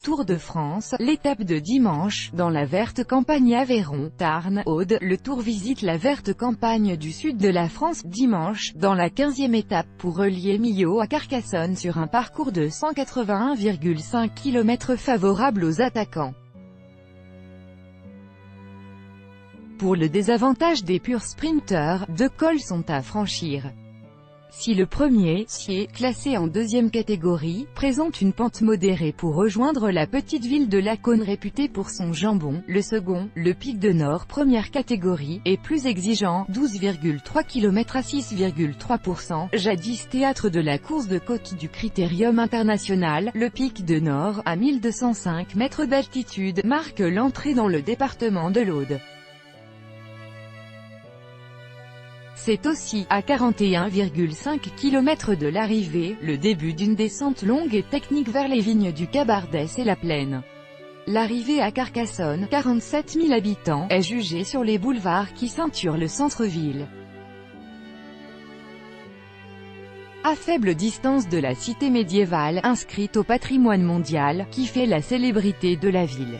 Tour de France, l'étape de dimanche, dans la verte campagne Aveyron, Tarn, Aude, le Tour visite la verte campagne du sud de la France, dimanche, dans la 15e étape pour relier Millau à Carcassonne sur un parcours de 181,5 km favorable aux attaquants. Pour le désavantage des purs sprinteurs, 2 cols sont à franchir. Si le premier, Sier, classé en 2e catégorie, présente une pente modérée pour rejoindre la petite ville de Lacaune réputée pour son jambon, le second, le Pic de Nord 1re catégorie, est plus exigeant, 12,3 km à 6,3%, jadis théâtre de la course de côte du Critérium international, le Pic de Nord, à 1205 mètres d'altitude, marque l'entrée dans le département de l'Aude. C'est aussi, à 41,5 km de l'arrivée, le début d'une descente longue et technique vers les vignes du Cabardès et la Plaine. L'arrivée à Carcassonne, 47 000 habitants, est jugée sur les boulevards qui ceinturent le centre-ville. À faible distance de la cité médiévale, inscrite au patrimoine mondial, qui fait la célébrité de la ville.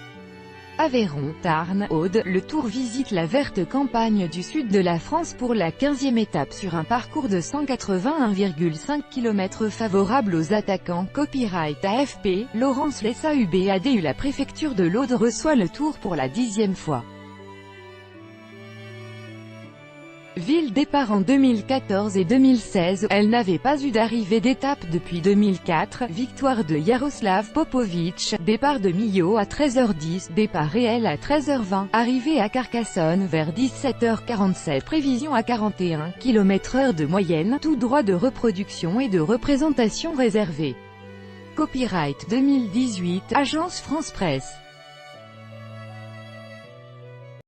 Aveyron, Tarn, Aude, le Tour visite la verte campagne du sud de la France pour la 15e étape sur un parcours de 181,5 km favorable aux attaquants. Copyright AFP, Laurence Lessa UBADU. La préfecture de l'Aude reçoit le Tour pour la 10e fois. Ville départ en 2014 et 2016, elle n'avait pas eu d'arrivée d'étape depuis 2004, victoire de Jaroslav Popovic, départ de Millau à 13h10, départ réel à 13h20, arrivée à Carcassonne vers 17h47, prévision à 41 km/h de moyenne, tout droit de reproduction et de représentation réservé. Copyright 2018, Agence France Presse.